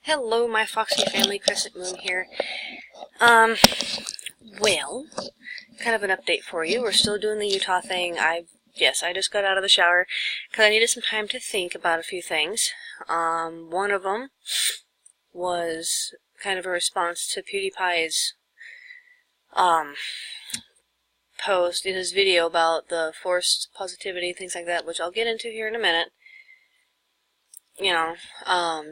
Hello, my Foxy family, Crescent Moon here. Well, kind of an update for you. We're still doing the Utah thing. I just got out of the shower because I needed some time to think about a few things. One of them was kind of a response to PewDiePie's post in his video about the forced positivity, things like that, which I'll get into here in a minute. You know,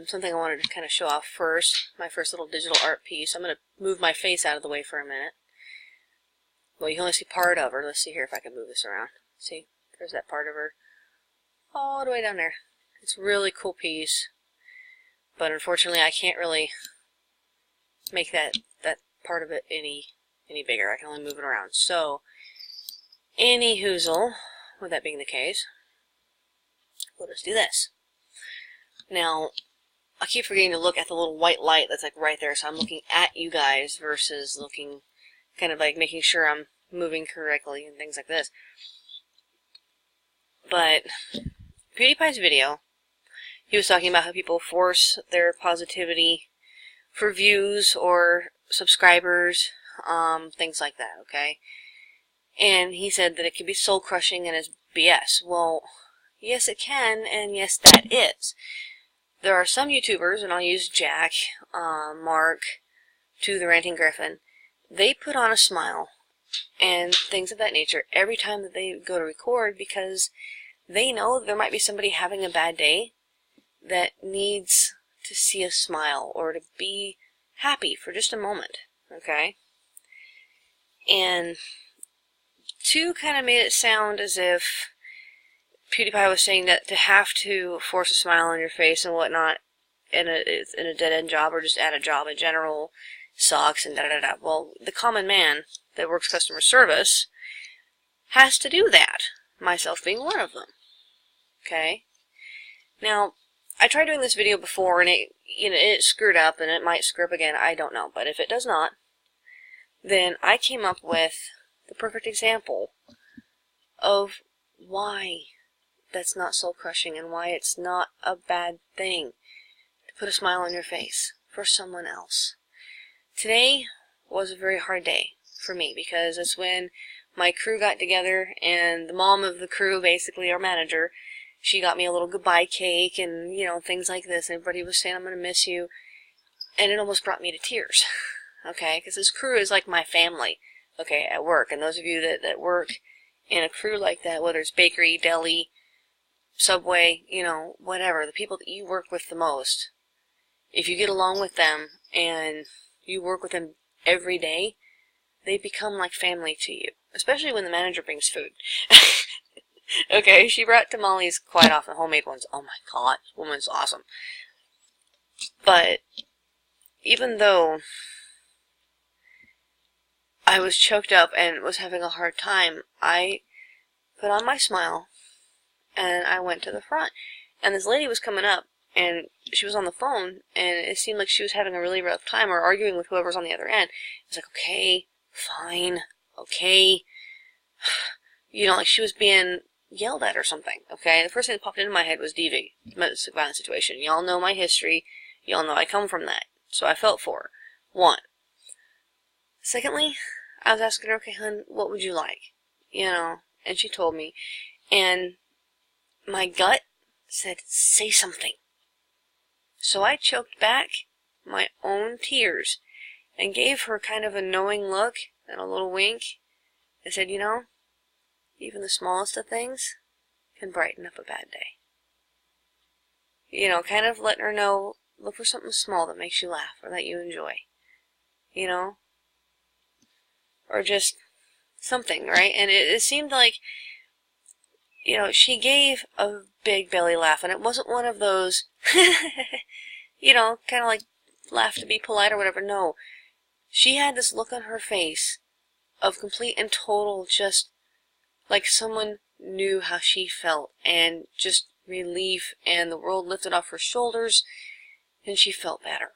something I wanted to kind of show off first, my first little digital art piece. I'm going to move my face out of the way for a minute. Well, you can only see part of her. Let's see here if I can move this around. See, there's that part of her all the way down there. It's a really cool piece, but unfortunately I can't really make that part of it any bigger. I can only move it around. So, any hoozle, with that being the case, we'll just do this. Now, I keep forgetting to look at the little white light that's like right there, so I'm looking at you guys versus looking, kind of like making sure I'm moving correctly and things like this. But PewDiePie's video, he was talking about how people force their positivity for views or subscribers, things like that, okay? And he said that it can be soul-crushing and is BS. Well, yes it can, and yes that is. There are some YouTubers, and I'll use Jack, Mark, to the Ranting Griffin. They put on a smile and things of that nature every time that they go to record because they know that there might be somebody having a bad day that needs to see a smile or to be happy for just a moment, okay? And two kind of made it sound as if PewDiePie was saying that to have to force a smile on your face and whatnot in a dead-end job or just at a job in general sucks and da-da-da-da. Well, the common man that works customer service has to do that, myself being one of them. Okay? Now, I tried doing this video before and it screwed up and it might screw up again, I don't know. But if it does not, then I came up with the perfect example of why that's not soul-crushing and why it's not a bad thing to put a smile on your face for someone else. Today was a very hard day for me because it's when my crew got together and the mom of the crew, basically our manager, she got me a little goodbye cake and, you know, things like this. Everybody was saying, I'm going to miss you. And it almost brought me to tears, okay? Because this crew is like my family, okay, at work. And those of you that work in a crew like that, whether it's bakery, deli, Subway, you know, whatever, the people that you work with the most, if you get along with them and you work with them every day, they become like family to you, especially when the manager brings food. Okay, she brought tamales quite often, homemade ones. Oh my god, this woman's awesome. But even though I was choked up and was having a hard time, I put on my smile and I went to the front. And this lady was coming up, and she was on the phone, and it seemed like she was having a really rough time or arguing with whoever's on the other end. I was like, okay, fine, okay. You know, like she was being yelled at or something, okay? The first thing that popped into my head was DV, domestic violence situation. Y'all know my history. Y'all know I come from that. So I felt for her. One. Secondly, I was asking her, okay, hun, what would you like? You know, and she told me. And my gut said, say something. So I choked back my own tears and gave her kind of a knowing look and a little wink and said, you know, even the smallest of things can brighten up a bad day. You know, kind of letting her know, look for something small that makes you laugh or that you enjoy. You know? Or just something, right? And it seemed like, you know, she gave a big belly laugh, and it wasn't one of those, you know, kind of like laugh to be polite or whatever. No. She had this look on her face of complete and total just like someone knew how she felt and just relief, and the world lifted off her shoulders and she felt better.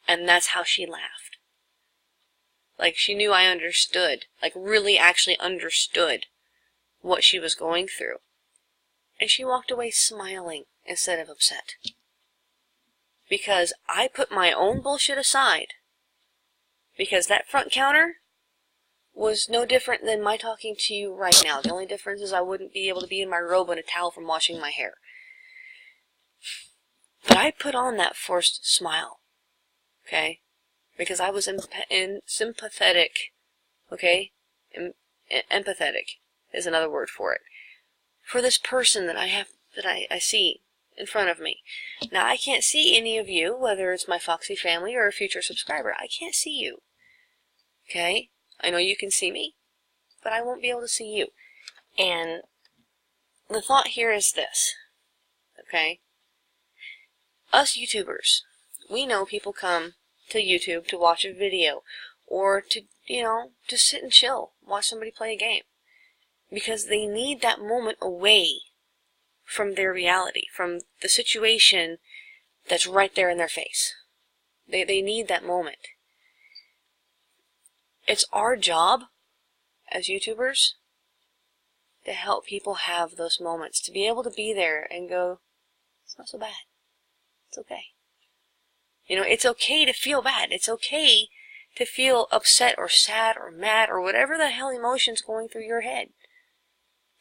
And that's how she laughed. Like she knew I understood, like really actually understood what she was going through. And she walked away smiling instead of upset. because I put my own bullshit aside. Because that front counter was no different than my talking to you right now. The only difference is I wouldn't be able to be in my robe and a towel from washing my hair. But I put on that forced smile, okay? Because I was sympathetic, okay? Empathetic is another word for it. For this person that I see in front of me. Now, I can't see any of you, whether it's my Foxy family or a future subscriber. I can't see you, okay? I know you can see me, but I won't be able to see you. And the thought here is this, okay? Us YouTubers, we know people come to YouTube to watch a video or to, just sit and chill, watch somebody play a game. Because they need that moment away from their reality, from the situation that's right there in their face. They need that moment. It's our job as YouTubers to help people have those moments, to be able to be there and go, it's not so bad. It's okay. It's okay to feel bad. It's okay to feel upset or sad or mad or whatever the hell emotion's going through your head.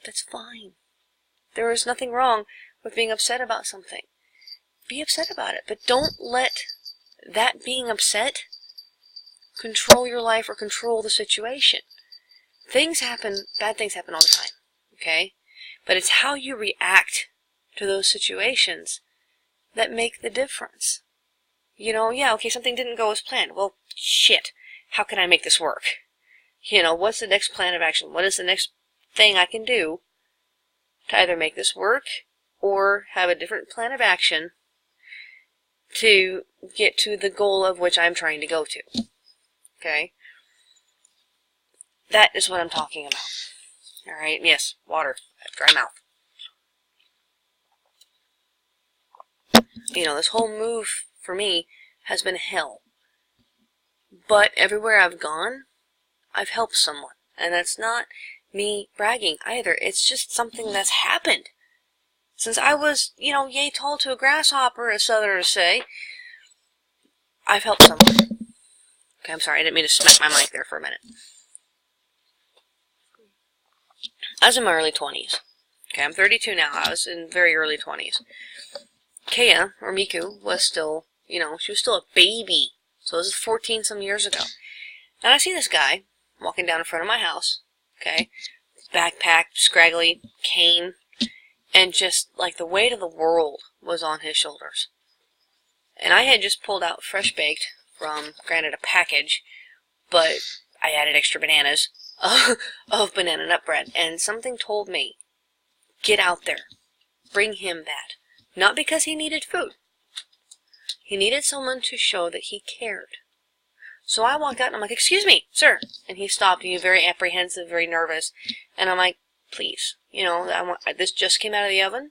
That's fine. There is nothing wrong with being upset about something. Be upset about it, but don't let that being upset control your life or control the situation. Things happen, bad things happen all the time, okay? But it's how you react to those situations that make the difference. Yeah, okay, something didn't go as planned. Well, shit, how can I make this work? What's the next plan of action? What is the next thing I can do to either make this work or have a different plan of action to get to the goal of which I'm trying to go to? Okay? That is what I'm talking about. Alright, yes, water. Dry mouth. This whole move for me has been hell. But everywhere I've gone, I've helped someone. And that's not me bragging either. It's just something that's happened. Since I was, yay tall to a grasshopper, as Southerners say, I've helped someone. Okay, I'm sorry, I didn't mean to smack my mic there for a minute. I was in my early 20s. Okay, I'm 32 now. I was in very early 20s. Kea, or Miku, was still, she was still a baby. So this is 14 some years ago. And I see this guy walking down in front of my house. Okay, backpack, scraggly, cane, and just like the weight of the world was on his shoulders. And I had just pulled out fresh baked from, granted, a package, but I added extra bananas of banana nut bread. And something told me, get out there, bring him that. Not because he needed food. He needed someone to show that he cared. So I walked out and I'm like, excuse me, sir. And he stopped. He was very apprehensive, very nervous. And I'm like, please, this just came out of the oven.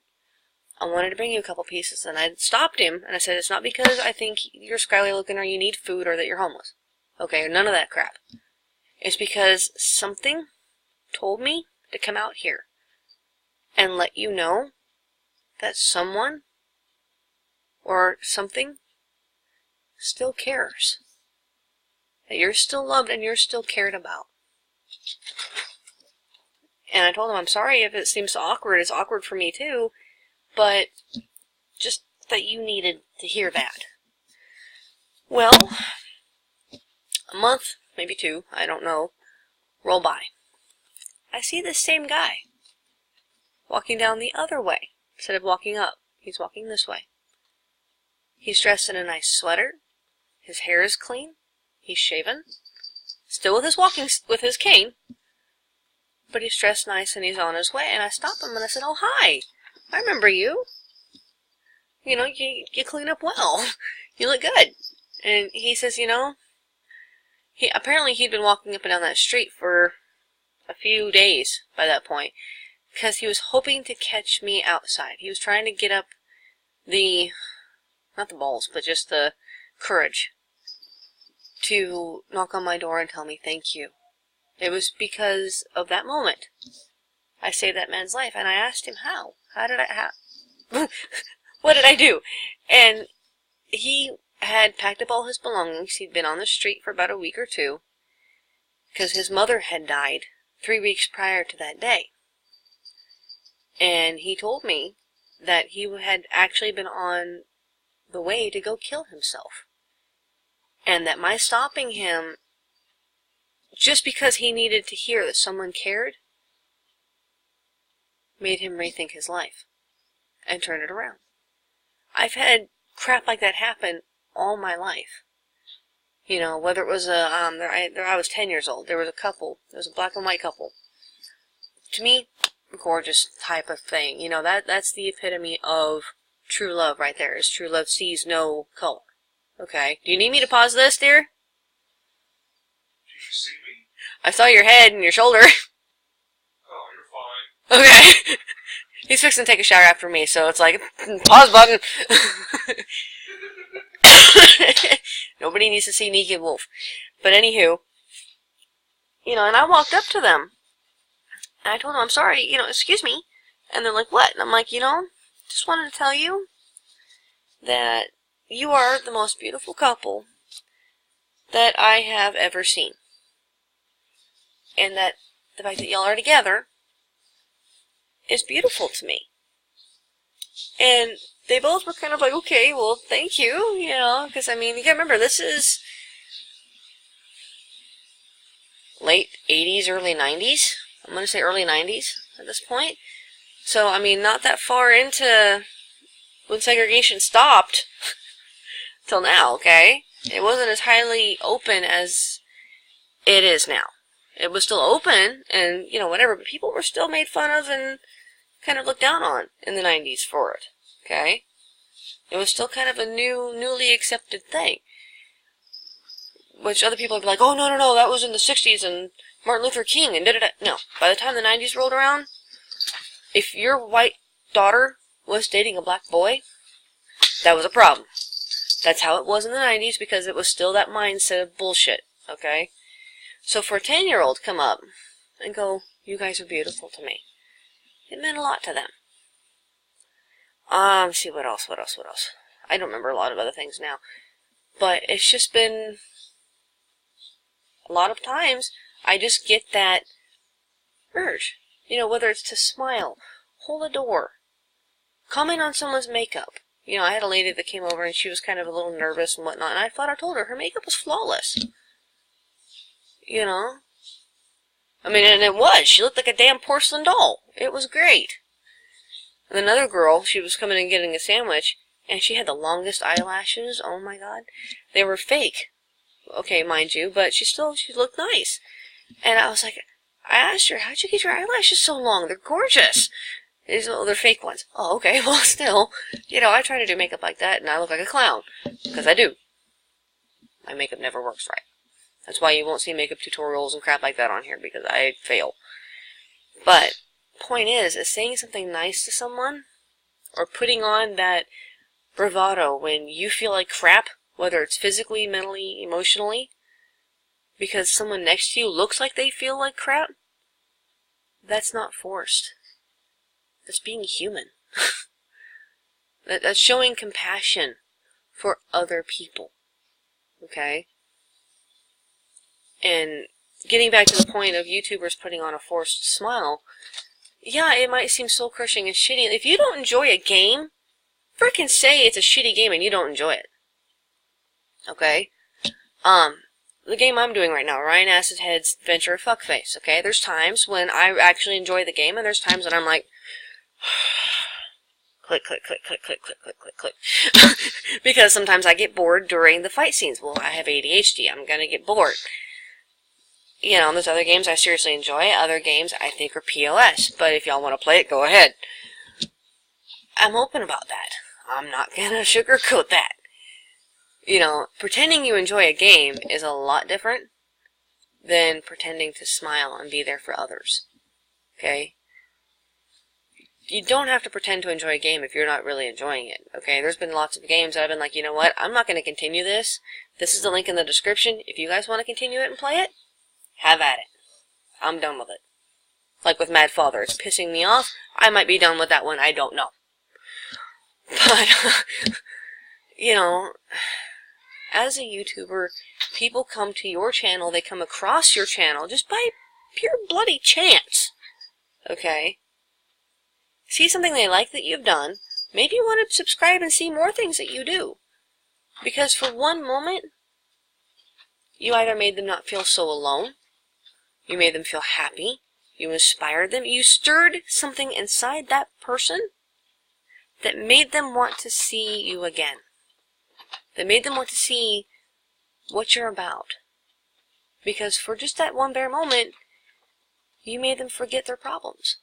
I wanted to bring you a couple pieces. And I stopped him and I said, it's not because I think you're scrawly looking or you need food or that you're homeless. Okay, none of that crap. It's because something told me to come out here and let you know that someone or something still cares. That you're still loved and you're still cared about. And I told him, I'm sorry if it seems awkward. It's awkward for me too. But just that you needed to hear that. Well, a month, maybe two, I don't know, roll by. I see this same guy walking down the other way. Instead of walking up, he's walking this way. He's dressed in a nice sweater. His hair is clean. He's shaven. Still with his cane. But he's dressed nice and he's on his way. And I stopped him and I said, oh, hi. I remember you. You clean up well. You look good. And he says, apparently he'd been walking up and down that street for a few days by that point. Because he was hoping to catch me outside. He was trying to get up not the balls, but just the courage to knock on my door and tell me thank you. It was because of that moment I saved that man's life. And I asked him how. What did I do? And he had packed up all his belongings. He'd been on the street for about a week or two because his mother had died 3 weeks prior to that day. And he told me that he had actually been on the way to go kill himself. And that my stopping him just because he needed to hear that someone cared made him rethink his life and turn it around. I've had crap like that happen all my life. You know, whether it was I was 10 years old. There was a couple. There was a black and white couple. To me, gorgeous type of thing. You know, that's the epitome of true love right there. Is true love sees no color. Okay. Do you need me to pause this, dear? Do you see me? I saw your head and your shoulder. Oh, you're fine. Okay. He's fixing to take a shower after me, so it's like, pause button. Nobody needs to see Naked Wolf. But anywho, you know, and I walked up to them. And I told them, I'm sorry, you know, excuse me. And they're like, what? And I'm like, you know, just wanted to tell you that you are the most beautiful couple that I have ever seen. And that the fact that y'all are together is beautiful to me. And they both were kind of like, okay, well, thank you, you know, because, I mean, you gotta remember, this is late 80s, early 90s. I'm gonna say early 90s at this point. So, I mean, not that far into when segregation stopped till now, okay? It wasn't as highly open as it is now. It was still open and, you know, whatever, but people were still made fun of and kind of looked down on in the 90s for it, okay? It was still kind of a newly accepted thing. Which other people would be like, oh, no, no, no, that was in the 60s and Martin Luther King and da-da-da. No, by the time the 90s rolled around, if your white daughter was dating a black boy, that was a problem. That's how it was in the 90s because it was still that mindset of bullshit, okay? So for a 10-year-old to come up and go, you guys are beautiful to me, it meant a lot to them. Let's see, what else? I don't remember a lot of other things now. But it's just been, a lot of times, I just get that urge. You know, whether it's to smile, hold a door, comment on someone's makeup. You know, I had a lady that came over and she was kind of a little nervous and whatnot, and I thought I told her makeup was flawless. You know? I mean, and it was. She looked like a damn porcelain doll. It was great. And another girl, she was coming and getting a sandwich, and she had the longest eyelashes. Oh my god. They were fake. Okay, mind you, but she looked nice. And I was like, I asked her, how'd you get your eyelashes so long? They're gorgeous. They're fake ones. Oh, okay, well, still, you know, I try to do makeup like that, and I look like a clown. Because I do. My makeup never works right. That's why you won't see makeup tutorials and crap like that on here, because I fail. But, point is saying something nice to someone, or putting on that bravado when you feel like crap, whether it's physically, mentally, emotionally, because someone next to you looks like they feel like crap, that's not forced. That's being human. That's showing compassion for other people. Okay? And getting back to the point of YouTubers putting on a forced smile, yeah, it might seem soul-crushing and shitty. If you don't enjoy a game, frickin' say it's a shitty game and you don't enjoy it. Okay? The game I'm doing right now, Ryan Acid Head's Adventure of Fuckface, okay? There's times when I actually enjoy the game, and there's times when I'm like, click, click, click, click, click, click, click, click, click. Because sometimes I get bored during the fight scenes. Well, I have ADHD. I'm gonna get bored. You know, there's other games I seriously enjoy. Other games I think are POS. But if y'all want to play it, go ahead. I'm open about that. I'm not gonna sugarcoat that. You know, pretending you enjoy a game is a lot different than pretending to smile and be there for others. Okay? You don't have to pretend to enjoy a game if you're not really enjoying it. Okay? There's been lots of games that I've been like, you know what? I'm not going to continue this. This is the link in the description. If you guys want to continue it and play it, have at it. I'm done with it. Like with Mad Father. It's pissing me off. I might be done with that one. I don't know. But, you know, as a YouTuber, people come to your channel, they come across your channel just by pure bloody chance. Okay? See something they like that you've done, maybe you want to subscribe and see more things that you do. Because for one moment, you either made them not feel so alone, you made them feel happy, you inspired them, you stirred something inside that person that made them want to see you again. That made them want to see what you're about. Because for just that one bare moment, you made them forget their problems.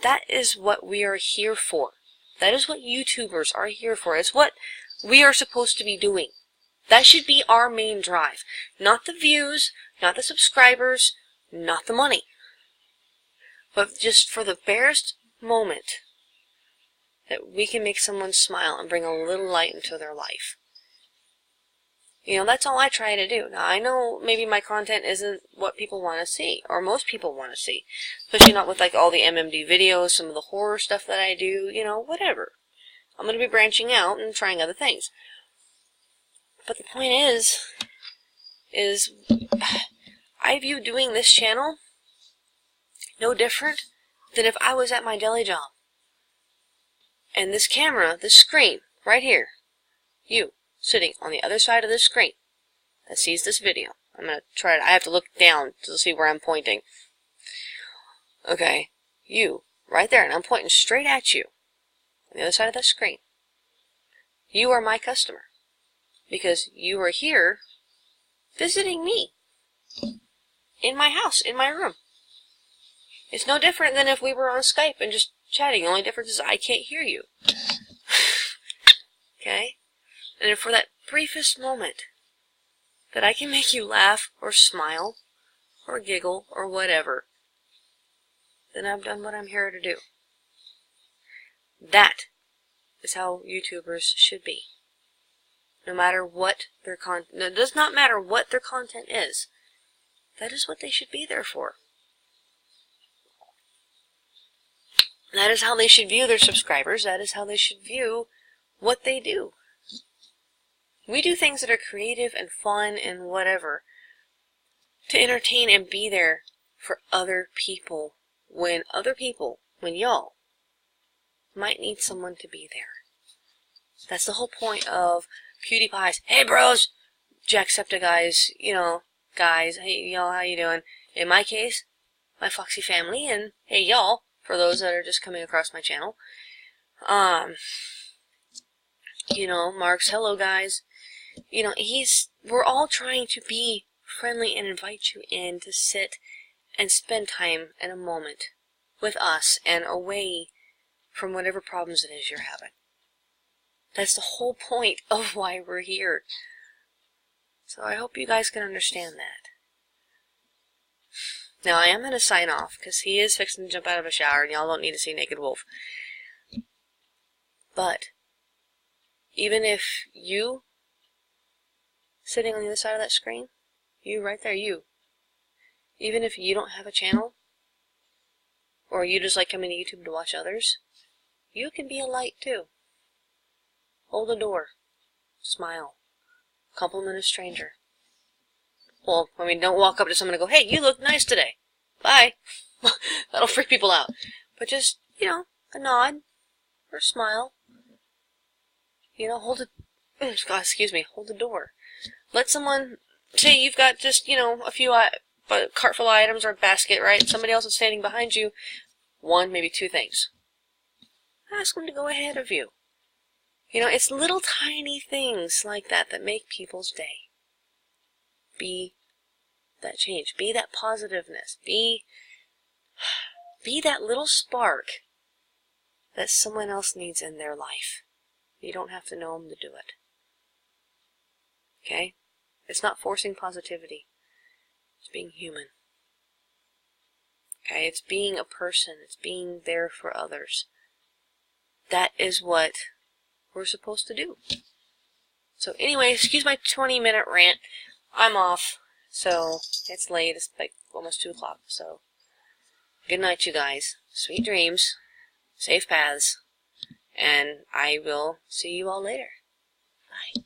That is what we are here for. That is what YouTubers are here for. It's what we are supposed to be doing. That should be our main drive. Not the views, not the subscribers, not the money. But just for the barest moment that we can make someone smile and bring a little light into their life. You know, that's all I try to do. Now, I know maybe my content isn't what people want to see, or most people want to see. Especially not with, like, all the MMD videos, some of the horror stuff that I do, you know, whatever. I'm going to be branching out and trying other things. But the point is I view doing this channel no different than if I was at my deli job. And this camera, this screen, right here, you, sitting on the other side of this screen that sees this video. I'm going to try it. I have to look down to see where I'm pointing. Okay, you, right there, and I'm pointing straight at you on the other side of that screen. You are my customer because you are here visiting me in my house, in my room. It's no different than if we were on Skype and just chatting. The only difference is I can't hear you. Okay? And for that briefest moment that I can make you laugh or smile or giggle or whatever, then I've done what I'm here to do. That is how YouTubers should be. No matter what their content, it does not matter what their content is. That is what they should be there for. That is how they should view their subscribers. That is how they should view what they do. We do things that are creative and fun and whatever to entertain and be there for other people when y'all might need someone to be there. That's the whole point of PewDiePie's, hey bros, Jacksepticeye's, guys, hey y'all, how you doing? In my case, my Foxy family, and hey y'all, for those that are just coming across my channel. Mark's hello guys. We're all trying to be friendly and invite you in to sit and spend time in a moment with us and away from whatever problems it is you're having. That's the whole point of why we're here. So I hope you guys can understand that. Now I am going to sign off because he is fixing to jump out of a shower and y'all don't need to see Naked Wolf. But even if you sitting on the other side of that screen, you right there, even if you don't have a channel, or you just like coming to YouTube to watch others, you can be a light too. Hold a door. Smile. Compliment a stranger. Well, don't walk up to someone and go, hey, you look nice today. Bye. That'll freak people out. But just, a nod or a smile. Hold the door. Let someone, say you've got just, a few, a cart full of items or a basket, right? Somebody else is standing behind you. One, maybe two things. Ask them to go ahead of you. It's little tiny things like that that make people's day. Be that change. Be that positiveness. Be that little spark that someone else needs in their life. You don't have to know them to do it. Okay? It's not forcing positivity. It's being human. Okay? It's being a person. It's being there for others. That is what we're supposed to do. So anyway, excuse my 20-minute rant. I'm off. So it's late. It's like almost 2 o'clock. So good night, you guys. Sweet dreams. Safe paths. And I will see you all later. Bye.